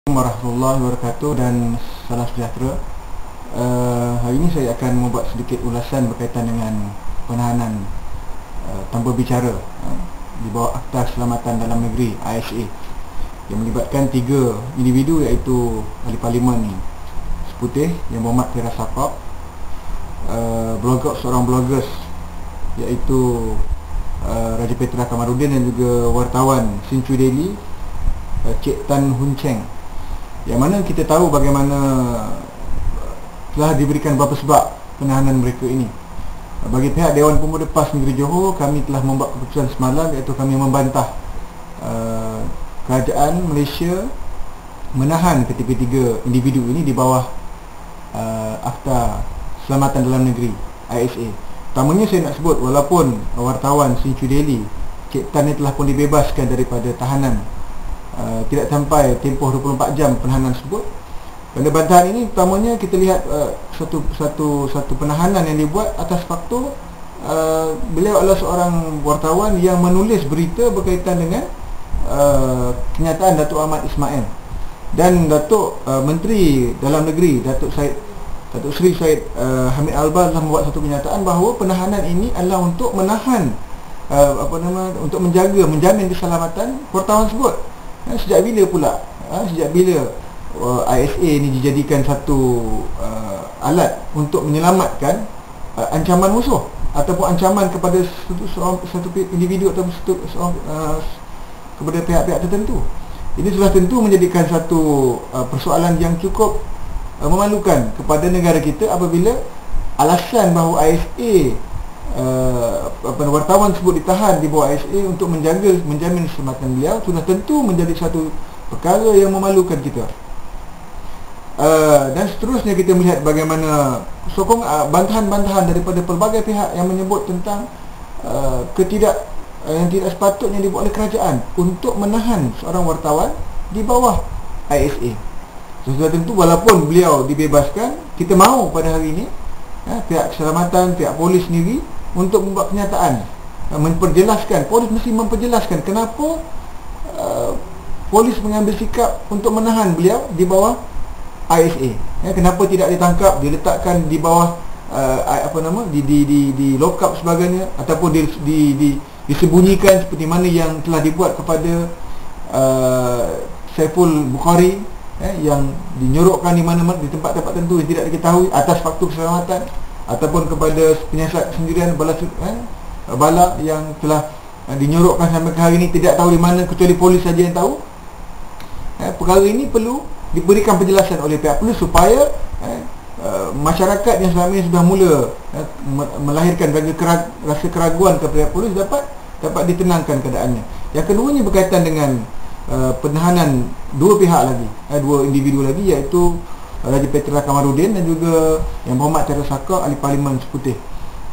Warahmatullahi wabarakatuh dan salam sejahtera. Hari ini saya akan membuat sedikit ulasan berkaitan dengan penahanan tanpa bicara di bawah Akta Keselamatan Dalam Negeri ISA yang melibatkan 3 individu, iaitu Ahli Parlimen Seputih Yang Berhormat Tera Sapap, seorang bloggers iaitu Raja Petra Kamarudin, dan juga wartawan Sincu Daily Cik Tan Hun Cheng, yang mana kita tahu bagaimana telah diberikan beberapa sebab penahanan mereka ini. Bagi pihak Dewan Pemuda PAS Negeri Johor, kami telah membuat keputusan semalam, iaitu kami membantah kerajaan Malaysia menahan ketiga-tiga individu ini di bawah Akta Keselamatan Dalam Negeri ISA. Pertamanya saya nak sebut, walaupun wartawan Sincu Daily Cik Tan ini telah pun dibebaskan daripada tahanan, tidak sampai tempoh 24 jam penahanan tersebut. Pada bantahan ini pertamanya kita lihat satu penahanan yang dibuat atas faktor beliau adalah seorang wartawan yang menulis berita berkaitan dengan kenyataan Datuk Ahmad Ismail, dan Datuk Menteri Dalam Negeri Datuk Seri Syed Hamid Albar telah membuat satu kenyataan bahawa penahanan ini adalah untuk menahan untuk menjamin keselamatan wartawan tersebut. Sejak bila pula? Sejak bila ISA ini dijadikan satu alat untuk menyelamatkan ancaman musuh ataupun ancaman kepada satu individu atau kepada pihak-pihak tertentu? Ini sudah tentu menjadikan satu persoalan yang cukup memalukan kepada negara kita apabila alasan bahawa ISA wartawan tersebut ditahan di bawah ISA untuk menjamin keselamatan beliau sudah tentu menjadi satu perkara yang memalukan kita. Dan seterusnya kita melihat bagaimana bantahan-bantahan daripada pelbagai pihak yang menyebut tentang yang tidak sepatutnya dibuat oleh kerajaan untuk menahan seorang wartawan di bawah ISA. Sudah tentu walaupun beliau dibebaskan, kita mahu pada hari ini pihak keselamatan, pihak polis sendiri untuk membuat kenyataan, memperjelaskan. Polis mesti memperjelaskan kenapa polis mengambil sikap untuk menahan beliau di bawah ISA. Kenapa tidak ditangkap, diletakkan di bawah di lock up sebagainya, ataupun disembunyikan seperti mana yang telah dibuat kepada Saiful Bukhari, yang dinyorokkan di mana-mana di tempat-tempat tertentu yang tidak diketahui atas faktor keselamatan, ataupun kepada penyiasat sendirian bala yang telah dinyorokkan sampai ke hari ini tidak tahu di mana kecuali polis saja yang tahu. Perkara ini perlu diberikan penjelasan oleh pihak polis supaya masyarakat yang selama ini sudah mula melahirkan rasa keraguan kepada pihak polis dapat ditenangkan keadaannya. Yang keduanya berkaitan dengan penahanan dua pihak lagi, dua individu lagi, iaitu Raja Petra Kamarudin dan juga Yang Berhormat Tera Sapap, Ahli Parlimen Seputih.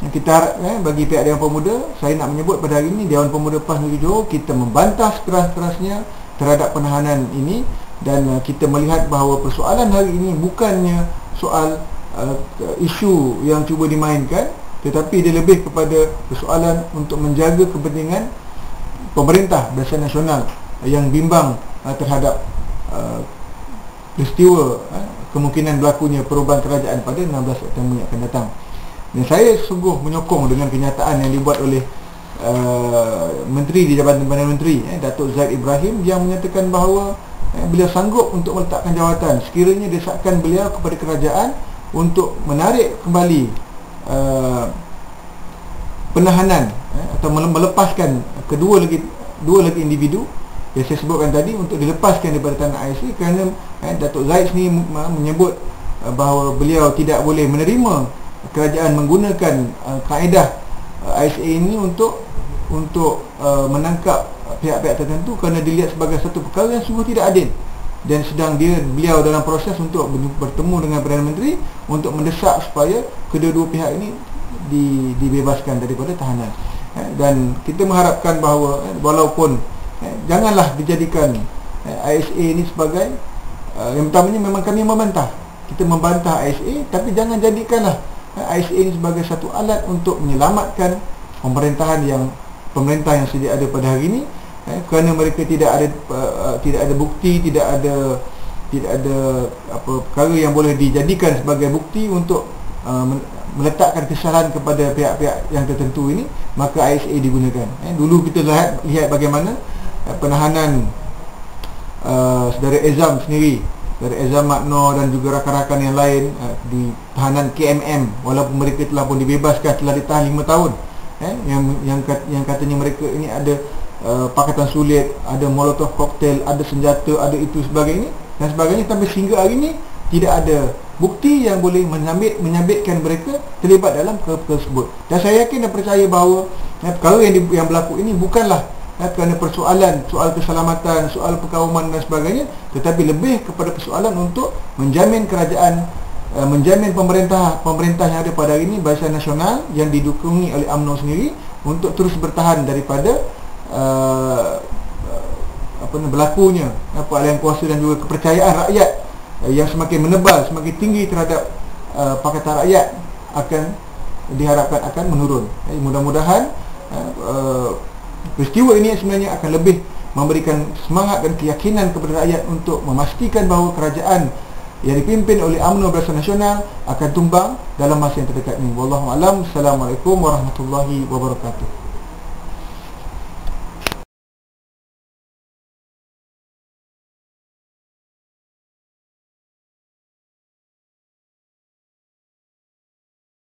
Yang kita harap bagi pihak Dewan Pemuda, saya nak menyebut pada hari ini Dewan Pemuda PAS Negeri Johor, kita membantah sekeras-kerasnya terhadap penahanan ini, dan kita melihat bahawa persoalan hari ini bukannya soal isu yang cuba dimainkan, tetapi dia lebih kepada persoalan untuk menjaga kepentingan pemerintah Barisan Nasional yang bimbang terhadap peristiwa kemungkinan berlakunya perubahan kerajaan pada 16 September yang akan datang. Dan saya sungguh menyokong dengan kenyataan yang dibuat oleh Menteri di Jabatan Perdana Menteri, Datuk Zahid Ibrahim, yang menyatakan bahawa beliau sanggup untuk meletakkan jawatan sekiranya desakan beliau kepada kerajaan untuk menarik kembali penahanan atau melepaskan dua lagi individu yang saya sebutkan tadi untuk dilepaskan daripada tanah ISA, kerana Datuk Zahid ni menyebut bahawa beliau tidak boleh menerima kerajaan menggunakan kaedah ISA ini untuk menangkap pihak-pihak tertentu, kerana dilihat sebagai satu perkara yang sungguh tidak adil, dan sedang beliau dalam proses untuk bertemu dengan Perdana Menteri untuk mendesak supaya kedua-dua pihak ini dibebaskan daripada tahanan. Dan kita mengharapkan bahawa walaupun janganlah dijadikan ISA ini sebagai yang pertamanya memang kami membantah, kita membantah ISA, tapi jangan jadikanlah ISA ini sebagai satu alat untuk menyelamatkan pemerintah yang sedia ada pada hari ini, kerana mereka tidak ada bukti, tidak ada tidak ada perkara yang boleh dijadikan sebagai bukti untuk meletakkan kesalahan kepada pihak-pihak yang tertentu ini, maka ISA digunakan. Dulu kita lihat bagaimana penahanan saudara Ezam sendiri, saudara Ezam Makno dan juga rakan-rakan yang lain di tahanan KMM, walaupun mereka telah pun dibebaskan setelah ditahan 5 tahun. Yang katanya mereka ini ada pakatan sulit, ada molotov cocktail, ada senjata, ada itu sebagainya dan sebagainya, tapi sehingga hari ini tidak ada bukti yang boleh menyabitkan mereka terlibat dalam perkara tersebut. Dan saya yakin dan percaya bahawa perkara yang berlaku ini bukanlah kerana soal keselamatan, soal perkauman dan sebagainya, tetapi lebih kepada persoalan untuk menjamin kerajaan, menjamin pemerintah yang ada pada hari ini, Barisan Nasional yang didukungi oleh UMNO sendiri, untuk terus bertahan daripada berlakunya aliran kuasa dan juga kepercayaan rakyat yang semakin menebal, semakin tinggi terhadap Pakatan Rakyat akan diharapkan akan menurun. Mudah-mudahan peristiwa ini sebenarnya akan lebih memberikan semangat dan keyakinan kepada rakyat untuk memastikan bahawa kerajaan yang dipimpin oleh UMNO Barisan Nasional akan tumbang dalam masa yang terdekat ini. Wallahu a'lam. Assalamualaikum warahmatullahi wabarakatuh.